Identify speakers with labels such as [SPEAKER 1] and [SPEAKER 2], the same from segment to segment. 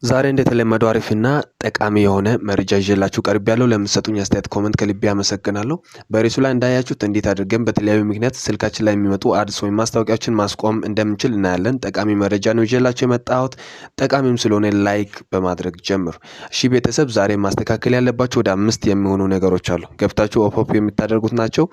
[SPEAKER 1] ዛሬ እንደተለመደው አሪፍና ጠቃሚ የሆነ መረጃ ይዤላችሁ ቀርቤያለሁ። ለምትሰጡኝ አስተያየት ኮመንት ከልቤ አመሰግናለሁ። በርዕሱ ላይ እንዳያችሁት እንዴት አድርገን በተለያዩ ምክንያት ስልካችን ላይ የሚመጡ አድስ ወይም ማስታወቂያዎችን ማስቆም እንደምንችል እናያለን። ጠቃሚ መረጃ ነው ይዤላችሁ የመጣሁት። ጠቃሚም ስለሆነ ላይክ በማድረግ ጀምሩ። እሺ ቤተሰብ፣ ዛሬ ማስተካከል ያለባችሁ ወደ 5 የሚሆኑ ነገሮች አሉ። ገብታችሁ ኦፕ የምታደርጉት ናቸው።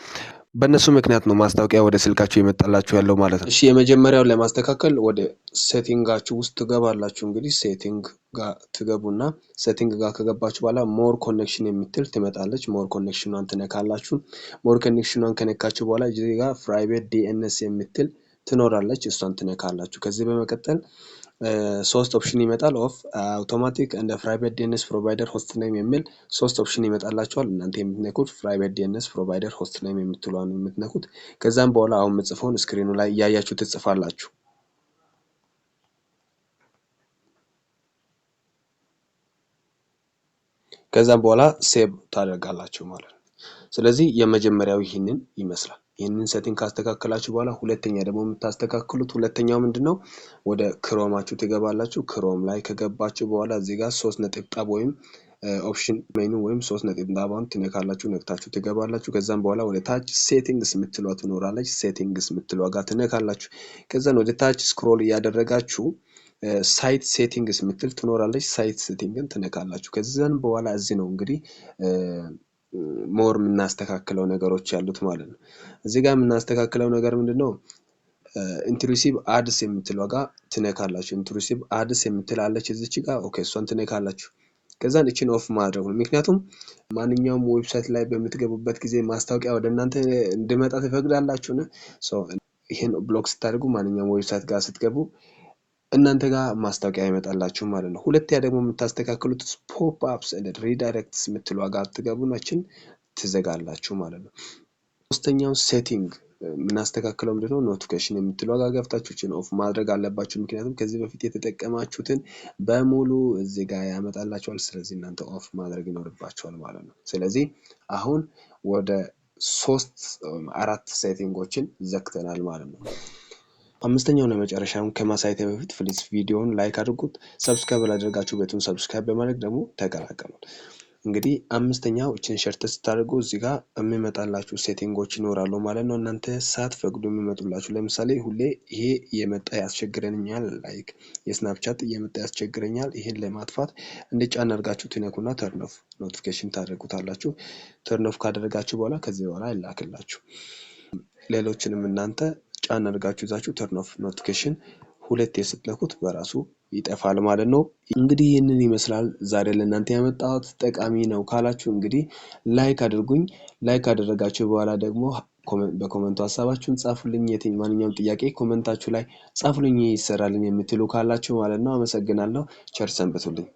[SPEAKER 1] በእነሱ ምክንያት ነው ማስታወቂያ ወደ ስልካችሁ የመጣላችሁ ያለው ማለት ነው። እሺ የመጀመሪያው ለማስተካከል ወደ ሴቲንጋችሁ ውስጥ ትገባላችሁ። እንግዲህ ሴቲንግ ጋር ትገቡና ሴቲንግ ጋር ከገባችሁ በኋላ ሞር ኮኔክሽን የምትል ትመጣለች። ሞር ኮኔክሽኗን ትነካላችሁ። ሞር ኮኔክሽኗን ከነካችሁ በኋላ እዚህ ጋር ፕራይቬት ዲኤንኤስ የምትል ትኖራለች። እሷን ትነካላችሁ። ከዚህ በመቀጠል ሶስት ኦፕሽን ይመጣል። ኦፍ አውቶማቲክ እንደ ፕራይቬት ዲኤንኤስ ፕሮቫይደር ሆስት ኔም የሚል ሶስት ኦፕሽን ይመጣላችኋል። እናንተ የምትነኩት ፕራይቬት ዲኤንኤስ ፕሮቫይደር ሆስት ኔም የምትሏን የምትነኩት። ከዛም በኋላ አሁን የምጽፈውን ስክሪኑ ላይ እያያችሁ ትጽፋላችሁ። ከዛም በኋላ ሴቭ ታደርጋላችሁ ማለት ነው። ስለዚህ የመጀመሪያው ይህንን ይመስላል። ይህንን ሴቲንግ ካስተካከላችሁ በኋላ ሁለተኛ ደግሞ የምታስተካክሉት ሁለተኛው ምንድነው? ወደ ክሮማችሁ ትገባላችሁ። ክሮም ላይ ከገባችሁ በኋላ እዚህ ጋር 3 ነጥብ ወይም ኦፕሽን ሜኑ ወይም 3 ነጥብ ትነካላችሁ። ነክታችሁ ትገባላችሁ። ከዛም በኋላ ወደ ታች ሴቲንግስ የምትሏ ትኖራለች። ሴቲንግስ የምትሏ ጋር ትነካላችሁ። ከዛን ወደ ታች ስክሮል እያደረጋችሁ ሳይት ሴቲንግስ የምትል ትኖራለች። ሳይት ሴቲንግን ትነካላችሁ። ከዛን በኋላ እዚህ ነው እንግዲህ ሞር የምናስተካክለው ነገሮች ያሉት ማለት ነው። እዚህ ጋር የምናስተካክለው ነገር ምንድነው? ኢንትሩሲቭ አድስ የምትለው ጋር ትነካላችሁ። ኢንትሩሲቭ አድስ የምትላለች እዚች ጋር ኦኬ፣ እሷን ትነካላችሁ። ከዛን እቺን ኦፍ ማድረግ ነው። ምክንያቱም ማንኛውም ዌብሳይት ላይ በምትገቡበት ጊዜ ማስታወቂያ ወደ እናንተ እንዲመጣ ትፈቅዳላችሁ ነው። ይሄን ብሎክ ስታደርጉ ማንኛውም ዌብሳይት ጋር ስትገቡ እናንተ ጋር ማስታወቂያ ይመጣላችሁ ማለት ነው። ሁለተኛ ደግሞ የምታስተካክሉት ፖፕ አፕስ እንደ ሪዳይሬክትስ የምትለው ጋር ትገቡናችን ትዘጋላችሁ ማለት ነው። ሶስተኛው ሴቲንግ የምናስተካክለው ምንድነው? ኖቲፊኬሽን የምትለው ጋር ገብታችሁ ኦፍ ማድረግ አለባችሁ። ምክንያቱም ከዚህ በፊት የተጠቀማችሁትን በሙሉ እዚህ ጋር ያመጣላችኋል። ስለዚህ እናንተ ኦፍ ማድረግ ይኖርባችኋል ማለት ነው። ስለዚህ አሁን ወደ 4 ሴቲንጎችን ዘግተናል ማለት ነው። አምስተኛው ነው መጨረሻውን ከማሳየት በፊት ፕሊዝ ቪዲዮውን ላይክ አድርጉት። ሰብስክራይብ ላደረጋችሁ ቤቱን ሰብስክራይብ በማድረግ ደግሞ ተቀላቀሉ። እንግዲህ አምስተኛው እቺን ሸርት ስታደርጉ እዚህ ጋር የሚመጣላችሁ ሴቲንጎች ይኖራሉ ማለት ነው። እናንተ ሳትፈቅዱ የሚመጡላችሁ ለምሳሌ ሁሌ ይሄ እየመጣ ያስቸግረኛል፣ ላይክ የስናፕቻት እየመጣ ያስቸግረኛል፣ ይሄን ለማጥፋት እንድጫን አድርጋችሁ ትነኩና ተርን ኦፍ ኖቲፊኬሽን ታደርጉታላችሁ። ተርን ኦፍ ካደረጋችሁ በኋላ ከዚህ በኋላ አይላክላችሁ። ሌሎችንም እናንተ ጫን አድርጋችሁ ይዛችሁ ተርን ኦፍ ኖቲፊኬሽን ሁለቴ ስትነኩት በራሱ ይጠፋል ማለት ነው። እንግዲህ ይህንን ይመስላል ዛሬ ለእናንተ ያመጣሁት። ጠቃሚ ነው ካላችሁ እንግዲህ ላይክ አድርጉኝ። ላይክ አደረጋችሁ በኋላ ደግሞ በኮመንቱ ሀሳባችሁን ጻፉልኝ። ማንኛውም ጥያቄ ኮመንታችሁ ላይ ጻፉልኝ፣ ይሰራልን የምትሉ ካላችሁ ማለት ነው። አመሰግናለሁ። ቸር ሰንብቱልኝ።